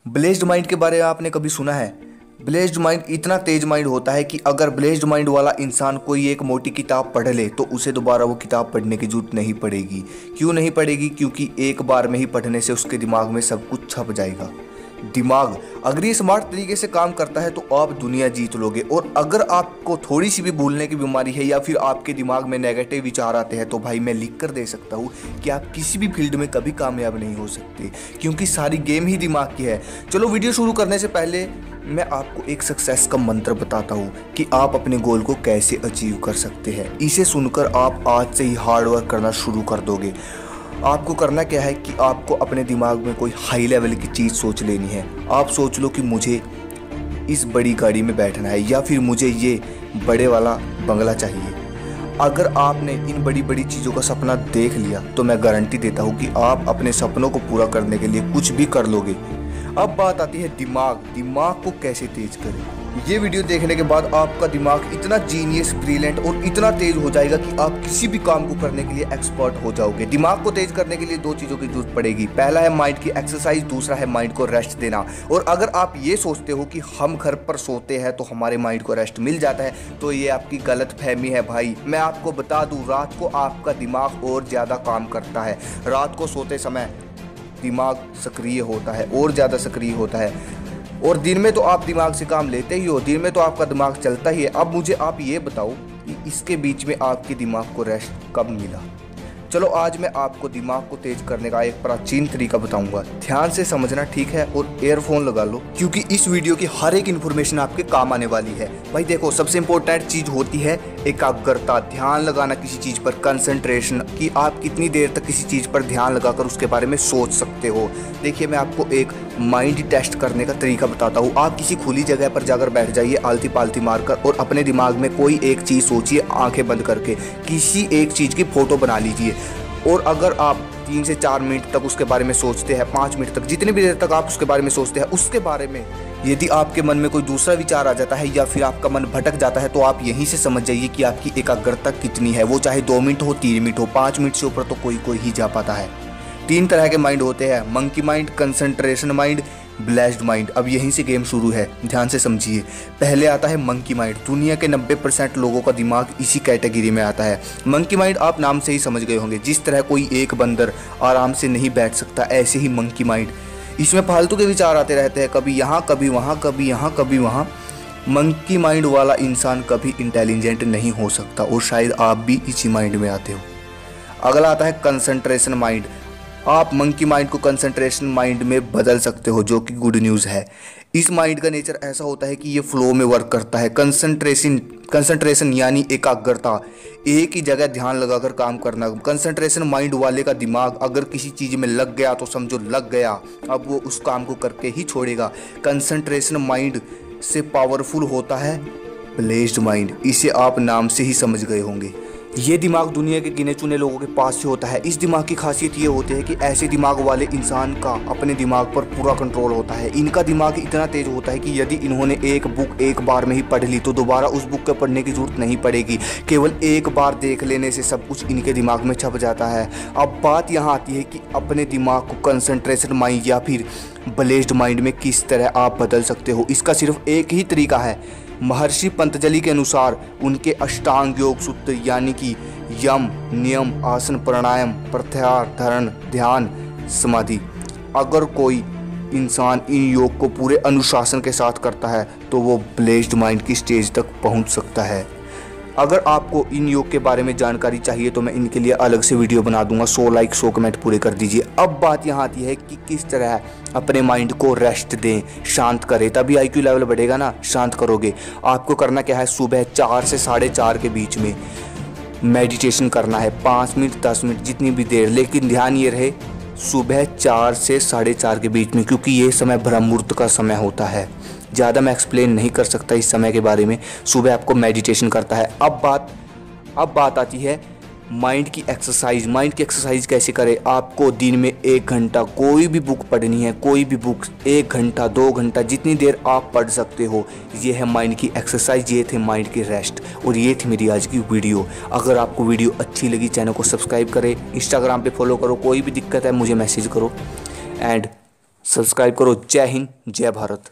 Blessed mind के बारे में आपने कभी सुना है? ब्लेस्ड माइंड इतना तेज माइंड होता है कि अगर ब्लेस्ड माइंड वाला इंसान कोई एक मोटी किताब पढ़ ले तो उसे दोबारा वो किताब पढ़ने की जरूरत नहीं पड़ेगी। क्यों नहीं पड़ेगी? क्योंकि एक बार में ही पढ़ने से उसके दिमाग में सब कुछ छप जाएगा। दिमाग अगर ये स्मार्ट तरीके से काम करता है तो आप दुनिया जीत लोगे। और अगर आपको थोड़ी सी भी भूलने की बीमारी है या फिर आपके दिमाग में नेगेटिव विचार आते हैं तो भाई मैं लिख कर दे सकता हूँ कि आप किसी भी फील्ड में कभी कामयाब नहीं हो सकते, क्योंकि सारी गेम ही दिमाग की है। चलो वीडियो शुरू करने से पहले मैं आपको एक सक्सेस का मंत्र बताता हूँ कि आप अपने गोल को कैसे अचीव कर सकते हैं। इसे सुनकर आप आज से ही हार्ड वर्क करना शुरू कर दोगे। आपको करना क्या है कि आपको अपने दिमाग में कोई हाई लेवल की चीज़ सोच लेनी है। आप सोच लो कि मुझे इस बड़ी गाड़ी में बैठना है या फिर मुझे ये बड़े वाला बंगला चाहिए। अगर आपने इन बड़ी बड़ी चीज़ों का सपना देख लिया तो मैं गारंटी देता हूँ कि आप अपने सपनों को पूरा करने के लिए कुछ भी कर लोगे। अब बात आती है दिमाग को कैसे तेज करें। ये वीडियो देखने के बाद आपका दिमाग इतना जीनियस, ब्रिलियंट और इतना तेज हो जाएगा कि आप किसी भी काम को करने के लिए एक्सपर्ट हो जाओगे। दिमाग को तेज करने के लिए दो चीज़ों की जरूरत पड़ेगी। पहला है माइंड की एक्सरसाइज, दूसरा है माइंड को रेस्ट देना। और अगर आप ये सोचते हो कि हम घर पर सोते हैं तो हमारे माइंड को रेस्ट मिल जाता है तो ये आपकी गलत फहमी है भाई। मैं आपको बता दूँ, रात को आपका दिमाग और ज़्यादा काम करता है। रात को सोते समय दिमाग सक्रिय होता है और ज़्यादा सक्रिय होता है, और दिन में तो आप दिमाग से काम लेते ही हो, दिन में तो आपका दिमाग चलता ही है। अब मुझे आप ये बताओ कि इसके बीच में आपके दिमाग को रेस्ट कब मिला? चलो आज मैं आपको दिमाग को तेज करने का एक प्राचीन तरीका बताऊंगा। ध्यान से समझना, ठीक है? और ईयरफोन लगा लो क्योंकि इस वीडियो की हर एक इन्फॉर्मेशन आपके काम आने वाली है। भाई देखो, सबसे इंपॉर्टेंट चीज होती है एकाग्रता, ध्यान लगाना किसी चीज पर, कंसंट्रेशन, कि आप कितनी देर तक किसी चीज पर ध्यान लगाकर उसके बारे में सोच सकते हो। देखिए मैं आपको एक माइंड टेस्ट करने का तरीका बताता हूँ। आप किसी खुली जगह पर जाकर बैठ जाइए आलती पालती मारकर और अपने दिमाग में कोई एक चीज़ सोचिए, आंखें बंद करके किसी एक चीज़ की फ़ोटो बना लीजिए। और अगर आप 3 से 4 मिनट तक उसके बारे में सोचते हैं, 5 मिनट तक, जितनी भी देर तक आप उसके बारे में सोचते हैं, उसके बारे में यदि आपके मन में कोई दूसरा विचार आ जाता है या फिर आपका मन भटक जाता है तो आप यहीं से समझ जाइए कि आपकी एकाग्रता कितनी है। वो चाहे 2 मिनट हो, 3 मिनट हो, 5 मिनट से ऊपर तो कोई ही जा पाता है। 3 तरह के माइंड होते हैं, monkey mind, concentration mind, blessed mind. अब यहीं से गेम शुरू है, ध्यान से समझिए। पहले आता है मंकी माइंड। दुनिया के 90% लोगों का दिमाग इसी कैटेगरी में आता है। मंकी माइंड आप नाम से ही समझ गए होंगे। जिस तरह कोई एक बंदर आराम से नहीं बैठ सकता, ऐसे ही मंकी माइंड, इसमें फालतू के विचार आते रहते हैं, कभी यहाँ कभी वहाँ, कभी यहाँ कभी वहाँ। मंकी माइंड वाला इंसान कभी इंटेलिजेंट नहीं हो सकता और शायद आप भी इसी माइंड में आते हो। अगला आता है कंसंट्रेशन माइंड। आप मंकी माइंड को कंसंट्रेशन माइंड में बदल सकते हो, जो कि गुड न्यूज़ है। इस माइंड का नेचर ऐसा होता है कि ये फ्लो में वर्क करता है। कंसंट्रेशन यानी एकाग्रता, एक ही जगह ध्यान लगाकर काम करना। कंसंट्रेशन माइंड वाले का दिमाग अगर किसी चीज़ में लग गया तो समझो लग गया, अब वो उस काम को करके ही छोड़ेगा। कंसंट्रेशन माइंड से पावरफुल होता है ब्लेस्ड माइंड। इसे आप नाम से ही समझ गए होंगे। ये दिमाग दुनिया के गिने चुने लोगों के पास से होता है। इस दिमाग की खासियत ये होती है कि ऐसे दिमाग वाले इंसान का अपने दिमाग पर पूरा कंट्रोल होता है। इनका दिमाग इतना तेज होता है कि यदि इन्होंने एक बुक एक बार में ही पढ़ ली तो दोबारा उस बुक को पढ़ने की जरूरत नहीं पड़ेगी। केवल एक बार देख लेने से सब कुछ इनके दिमाग में छप जाता है। अब बात यहाँ आती है कि अपने दिमाग को कंसंट्रेशन माइंड या फिर ब्लेस्ड माइंड में किस तरह आप बदल सकते हो। इसका सिर्फ एक ही तरीका है। महर्षि पतंजलि के अनुसार उनके अष्टांग योग सूत्र यानी कि यम, नियम, आसन, प्राणायाम, प्रत्याहार, धारण, ध्यान, समाधि, अगर कोई इंसान इन योग को पूरे अनुशासन के साथ करता है तो वो ब्लेस्ड माइंड की स्टेज तक पहुंच सकता है। अगर आपको इन योग के बारे में जानकारी चाहिए तो मैं इनके लिए अलग से वीडियो बना दूंगा। 100 लाइक 100 कमेंट पूरे कर दीजिए। अब बात यहाँ आती है कि किस तरह अपने माइंड को रेस्ट दें, शांत करें, तभी IQ लेवल बढ़ेगा ना। शांत करोगे, आपको करना क्या है, सुबह 4 से 4:30 के बीच में मेडिटेशन करना है। 5 मिनट 10 मिनट जितनी भी देर, लेकिन ध्यान ये रहे सुबह 4 से 4:30 के बीच में, क्योंकि ये समय ब्रह्म मुहूर्त का समय होता है। ज़्यादा मैं एक्सप्लेन नहीं कर सकता इस समय के बारे में। सुबह आपको मेडिटेशन करता है। अब बात आती है माइंड की एक्सरसाइज। माइंड की एक्सरसाइज कैसे करें? आपको दिन में 1 घंटा कोई भी बुक पढ़नी है, कोई भी बुक 1 घंटा 2 घंटा जितनी देर आप पढ़ सकते हो। ये है माइंड की एक्सरसाइज, ये थे माइंड की रेस्ट, और ये थी मेरी आज की वीडियो। अगर आपको वीडियो अच्छी लगी चैनल को सब्सक्राइब करें, इंस्टाग्राम पे फॉलो करो, कोई भी दिक्कत है मुझे मैसेज करो। एंड सब्सक्राइब करो। जय हिंद, जय भारत।